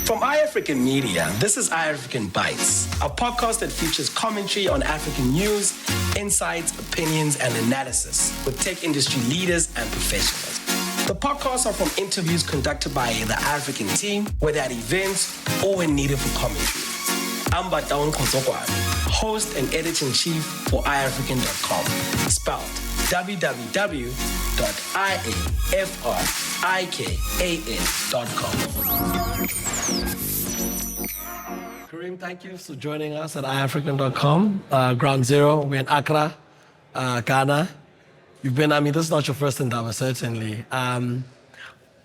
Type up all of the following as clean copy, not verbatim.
From iAfrican Media, this is iAfrican BYTES, a podcast that features commentary on African news, insights, opinions, and analysis with tech industry leaders and professionals. The podcasts are from interviews conducted by the African team, whether at events or when needed for commentary. I'm Bataon Kosokwane, host and editor-in-chief for iAfrican.com, spelled www.iafrikan.com. Karim, thank you for joining us at iAfrican.com. Ground Zero, we're in Accra, Ghana. This is not your first Indaba, certainly.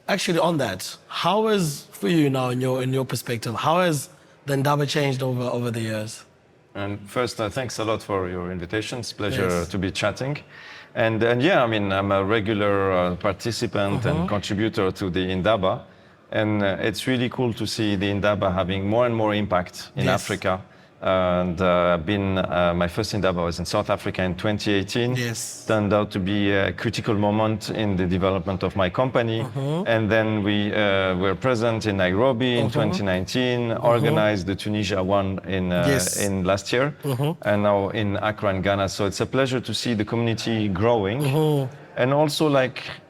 Actually, on that, how is, for you now, in your perspective, how has the Indaba changed over the years? And first, thanks a lot for your invitation. It's a pleasure to be chatting. And I'm a regular participant and contributor to the Indaba. And it's really cool to see the Indaba having more and more impact in Africa. And my first Indaba was in South Africa in 2018. Yes. Turned out to be a critical moment in the development of my company. And then we were present in Nairobi in 2019, organized the Tunisia one in last year, and now in Accra in Ghana. So it's a pleasure to see the community growing. And also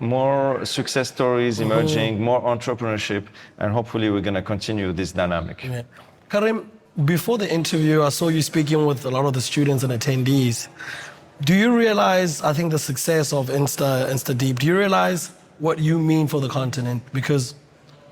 more success stories emerging, more entrepreneurship, and hopefully we're going to continue this dynamic. Yeah. Karim, before the interview, I saw you speaking with a lot of the students and attendees. Do you realize, I think, the success of InstaDeep, do you realize what you mean for the continent? Because,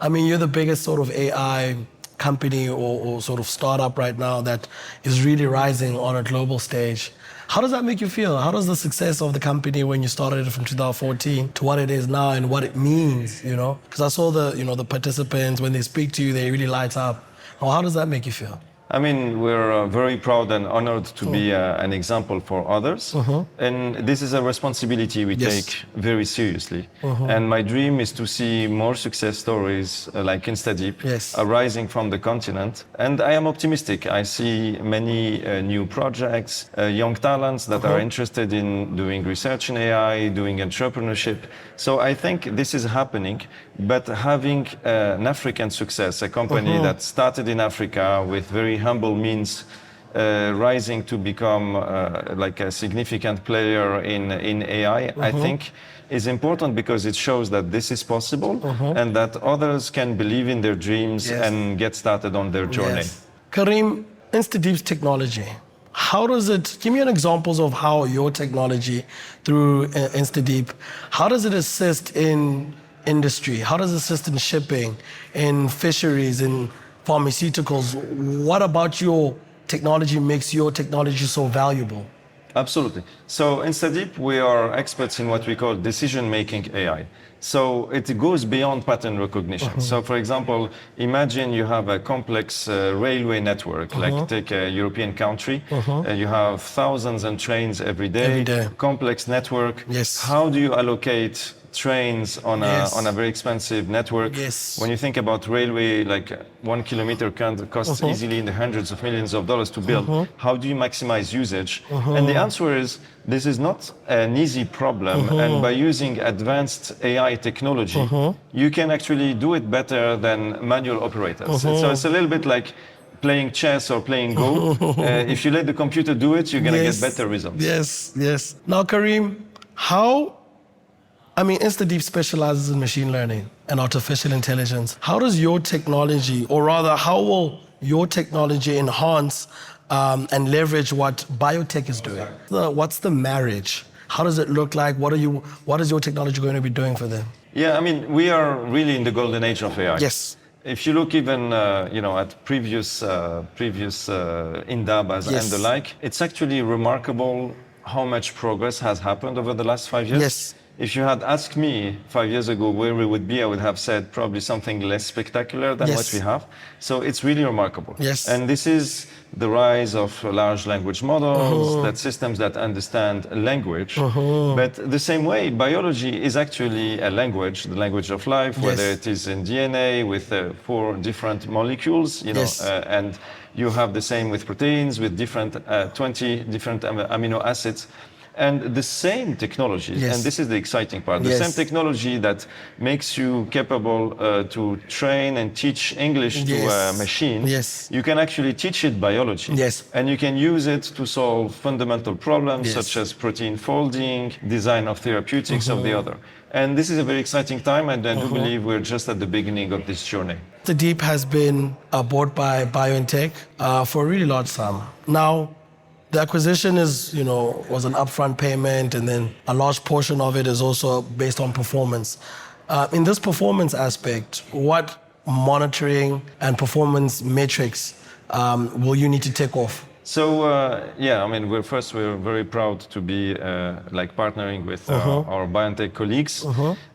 you're the biggest sort of AI company or sort of startup right now that is really rising on a global stage. How does that make you feel? How does the success of the company when you started it from 2014 to what it is now and what it means, Because I saw the participants, when they speak to you, they really light up. How does that make you feel? We're very proud and honored to be an example for others. And this is a responsibility we take very seriously. And my dream is to see more success stories like InstaDeep arising from the continent. And I am optimistic. I see many new projects, young talents that are interested in doing research in AI, doing entrepreneurship. So I think this is happening, but having an African success, a company that started in Africa with very humble means, rising to become a significant player in AI, I think is important because it shows that this is possible and that others can believe in their dreams and get started on their journey. Karim, InstaDeep's technology, how does it, give me an examples of how your technology through InstaDeep, how does it assist in industry? How does it assist in shipping, in fisheries, in pharmaceuticals? What about your technology makes your technology so valuable? Absolutely. So InstaDeep, we are experts in what we call decision-making AI. So it goes beyond pattern recognition. So for example, imagine you have a complex railway network, like take a European country, you have thousands of trains every day. Complex network. How do you allocate trains on a very expensive network? When you think about railway, 1 kilometer can cost easily in the hundreds of millions of dollars to build. How do you maximize usage? And the answer is, this is not an easy problem. And by using advanced AI technology, you can actually do it better than manual operators. So it's a little bit like playing chess or playing Go. If you let the computer do it, you're going to get better results. Now, Karim, InstaDeep specializes in machine learning and artificial intelligence. How does your technology, or rather, how will your technology enhance and leverage what BioNTech is doing? What's the marriage? How does it look like? What is your technology going to be doing for them? We are really in the golden age of AI. If you look even at previous Indabas and the like, it's actually remarkable how much progress has happened over the last 5 years. If you had asked me 5 years ago where we would be, I would have said probably something less spectacular than what we have. So it's really remarkable. And this is the rise of large language models, that systems that understand language. But the same way, biology is actually a language, the language of life, whether it is in DNA with 4 different molecules, and you have the same with proteins with 20 different amino acids. And the same technologies, and this is the exciting part, the same technology that makes you capable to train and teach English to a machine, you can actually teach it biology. And you can use it to solve fundamental problems such as protein folding, design of therapeutics of the other. And this is a very exciting time, and I do believe we're just at the beginning of this journey. InstaDeep has been bought by BioNTech for a really large sum. Now, the acquisition is, was an upfront payment, and then a large portion of it is also based on performance. In this performance aspect, what monitoring and performance metrics will you need to take off? So we're very proud to be partnering with our BioNTech colleagues,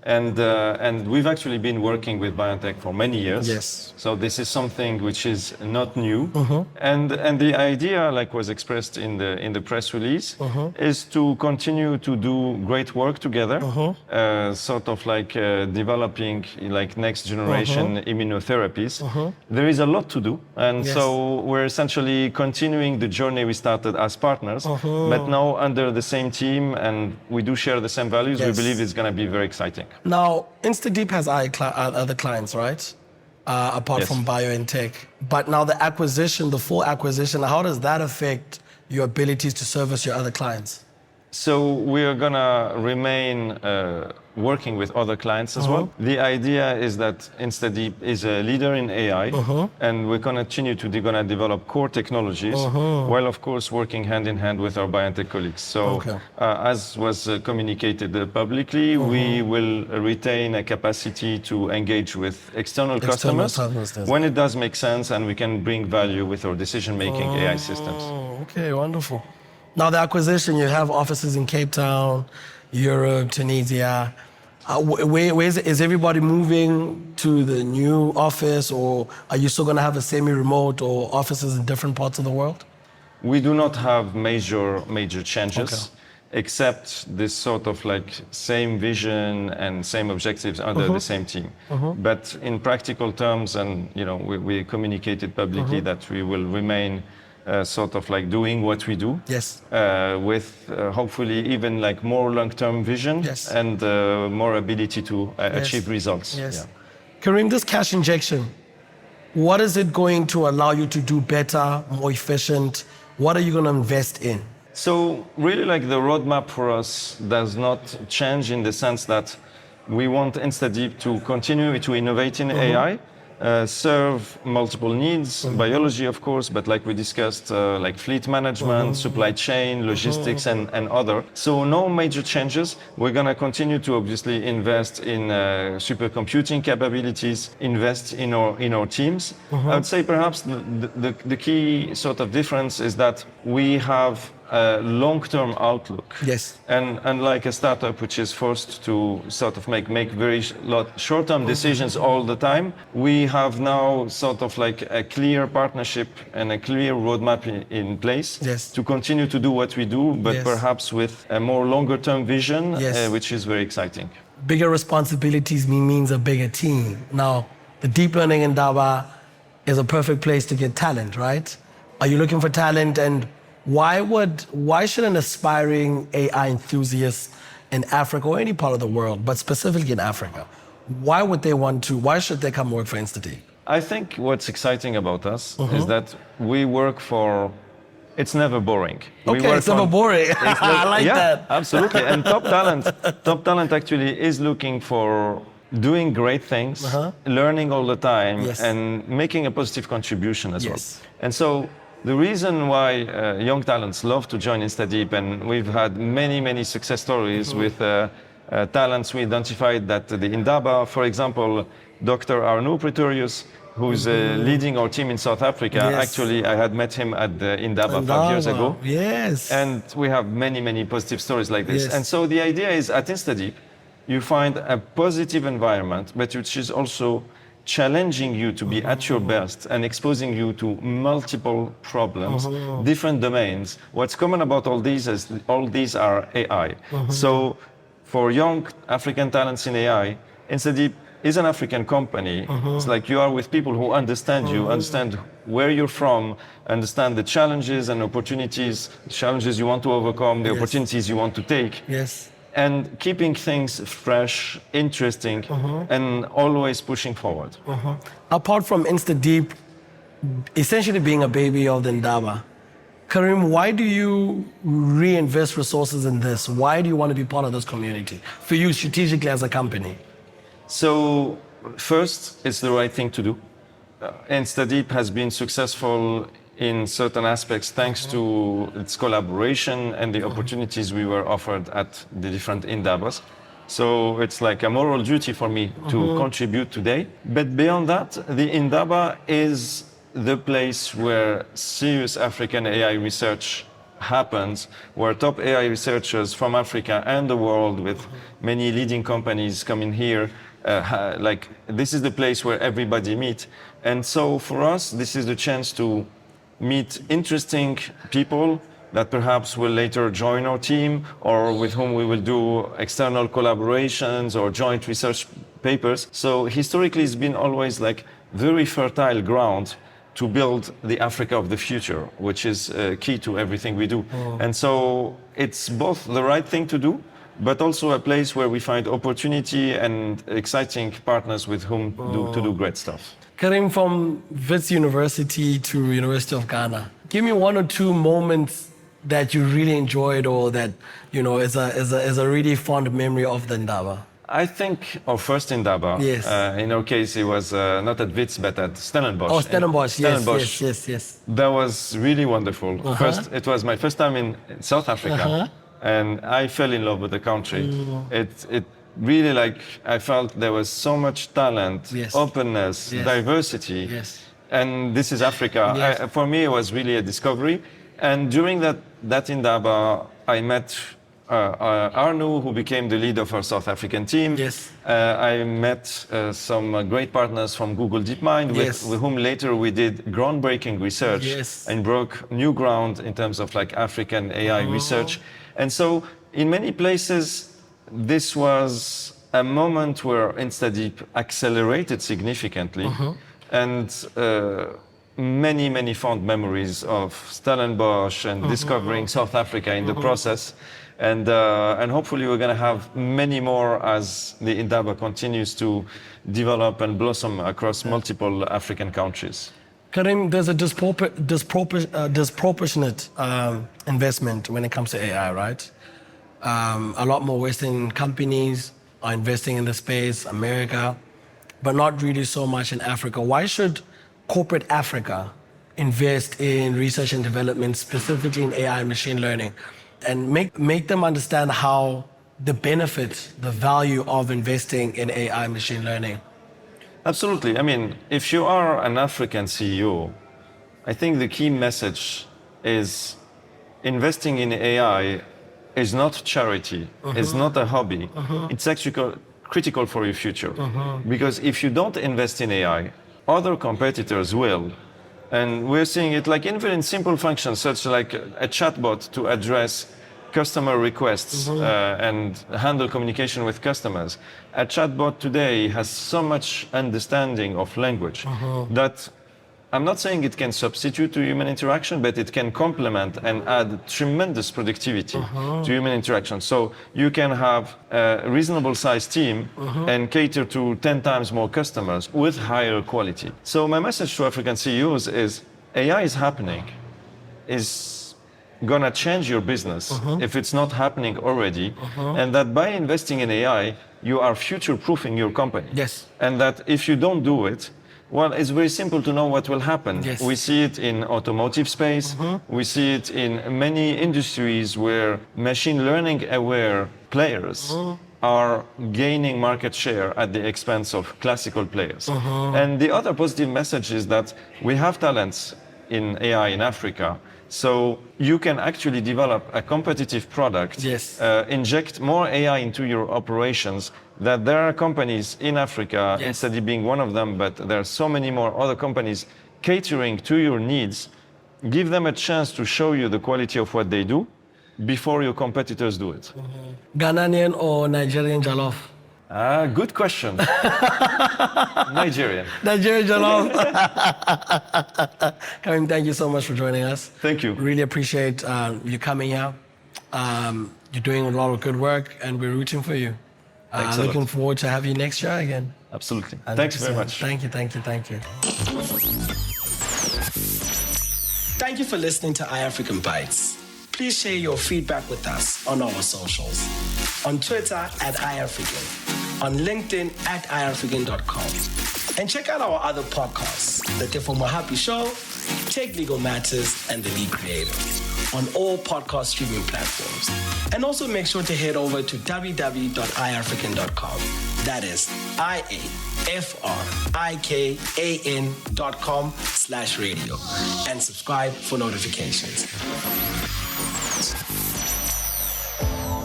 and we've actually been working with BioNTech for many years. So this is something which is not new, and the idea, like was expressed in the press release, is to continue to do great work together, developing next generation immunotherapies. There is a lot to do, and so we're essentially continuing the journey we started as partners, but now under the same team, and we do share the same values. We believe it's going to be very exciting. Now, InstaDeep has other clients, right? Apart from BioNTech. But now the acquisition, the full acquisition, how does that affect your abilities to service your other clients? So we are going to remain working with other clients as well. The idea is that InstaDeep is a leader in AI, and we're going to continue to develop core technologies, while of course working hand in hand with our BioNTech colleagues. So as was communicated publicly, we will retain a capacity to engage with external customers when it does make sense, and we can bring value with our decision-making AI systems. Okay, wonderful. Now the acquisition, you have offices in Cape Town, Europe, Tunisia. Is everybody moving to the new office, or are you still going to have a semi-remote or offices in different parts of the world? We do not have major changes, except this same vision and same objectives under the same team. But in practical terms, and we communicated publicly that we will remain doing what we do, with hopefully even more long-term vision and more ability to achieve results. Karim, this cash injection, what is it going to allow you to do better, more efficient? What are you going to invest in? So really the roadmap for us does not change, in the sense that we want InstaDeep to continue to innovate in AI, serve multiple needs, biology of course, but like we discussed, fleet management, supply chain, logistics, and other. So no major changes. We're going to continue to obviously invest in supercomputing capabilities, invest in our teams. I would say perhaps the key difference is that we have a long-term outlook. And unlike a startup which is forced to make very short-term decisions all the time, we have now a clear partnership and a clear roadmap in place to continue to do what we do, but perhaps with a more longer-term vision, which is very exciting. Bigger responsibilities means a bigger team. Now, the Deep Learning Indaba is a perfect place to get talent, right? Are you looking for talent, and why should an aspiring AI enthusiast in Africa or any part of the world, but specifically in Africa, why should they come work for InstaDeep? I think what's exciting about us is that we work it's never boring. It's never boring. I like that. Absolutely. And top talent actually is looking for doing great things, learning all the time, and making a positive contribution as well. And so the reason why young talents love to join InstaDeep, and we've had many success stories with talents we identified, that the Indaba, for example, Dr. Arnaud Pretorius, who's leading our team in South Africa. Actually, I had met him at the Indaba 5 years ago. And we have many positive stories like this. And so the idea is, at InstaDeep, you find a positive environment, but which is also challenging you to be at your best and exposing you to multiple problems, different domains. What's common about all these is all these are AI. So for young African talents in AI, InstaDeep is an African company. It's like you are with people who understand you, understand where you're from, understand the challenges and opportunities, the challenges you want to overcome, the opportunities you want to take. Yes. And keeping things fresh, interesting, and always pushing forward. Apart from InstaDeep essentially being a baby of the Indaba, Karim, why do you reinvest resources in this? Why do you want to be part of this community for you strategically as a company? So first, it's the right thing to do. InstaDeep has been successful in certain aspects thanks to its collaboration and the opportunities we were offered at the different Indabas. So it's like a moral duty for me to contribute today. But beyond that, the Indaba is the place where serious African AI research happens, where top AI researchers from Africa and the world with many leading companies coming here. Like this is the place where everybody meets. And so for us, this is the chance to meet interesting people that perhaps will later join our team or with whom we will do external collaborations or joint research papers. So historically, it's been always like very fertile ground to build the Africa of the future, which is key to everything we do. And so it's both the right thing to do, but also a place where we find opportunity and exciting partners with whom to do great stuff. Karim, from Wits University to University of Ghana, give me one or two moments that you really enjoyed or that, you know, is a really fond memory of the Indaba. I think our first Indaba, Yes. In our case, it was not at Wits, but at Stellenbosch. Oh, Stellenbosch, yes, Stellenbosch. yes. That was really wonderful. First, it was my first time in South Africa, and I fell in love with the country. It really, like, I felt there was so much talent, openness, diversity. Yes. And this is Africa. Yes. For me, it was really a discovery. And during that Indaba, I met Arnu, who became the lead of our South African team. Yes. I met some great partners from Google DeepMind, with whom later we did groundbreaking research and broke new ground in terms of like African AI research. And so in many places, this was a moment where InstaDeep accelerated significantly. And many fond memories of Stellenbosch and discovering South Africa in the process. And hopefully we're going to have many more as the Indaba continues to develop and blossom across multiple African countries. Karim, there's a disproportionate investment when it comes to AI, right? A lot more Western companies are investing in the space, America, but not really so much in Africa. Why should corporate Africa invest in research and development, specifically in AI and machine learning, and make them understand how the benefit, the value of investing in AI and machine learning? Absolutely. I mean, if you are an African CEO, I think the key message is investing in AI is not charity, it's not a hobby. It's actually critical for your future. Because if you don't invest in AI, other competitors will. And we're seeing it like even in simple functions, such like a chatbot to address customer requests and handle communication with customers. A chatbot today has so much understanding of language that I'm not saying it can substitute to human interaction, but it can complement and add tremendous productivity to human interaction. So you can have a reasonable sized team and cater to 10 times more customers with higher quality. So my message to African CEOs is AI is happening, is gonna change your business if it's not happening already, and that by investing in AI, you are future-proofing your company. Yes. And that if you don't do it, well, it's very simple to know what will happen. Yes. We see it in automotive space. We see it in many industries where machine learning aware players are gaining market share at the expense of classical players. And the other positive message is that we have talents in AI in Africa. So you can actually develop a competitive product, inject more AI into your operations, that there are companies in Africa, InstaDeep being one of them, but there are so many more other companies catering to your needs. Give them a chance to show you the quality of what they do before your competitors do it. Ghanaian or Nigerian jollof? Good question. Nigerian. Nigerian Jollof. Karim, thank you so much for joining us. Thank you. Really appreciate you coming here. You're doing a lot of good work, and we're rooting for you. Looking forward to have you next year again. Absolutely. Thanks very much. Thank you. Thank you for listening to iAfrican Bytes. Please share your feedback with us on our socials. On Twitter @iAfrican, on LinkedIn @iAfrican.com. And check out our other podcasts, The Tifo Mohapi Show, Take Legal Matters, and The Lead Creator on all podcast streaming platforms. And also make sure to head over to www.iafrican.com. That is IAFRIKAN.com/radio and subscribe for notifications.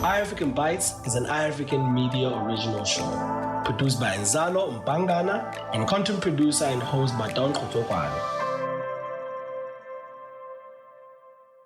iAfrican Bytes is an iAfrican media original show produced by Nzalo Mbangana and content producer and host by Don Kotopane.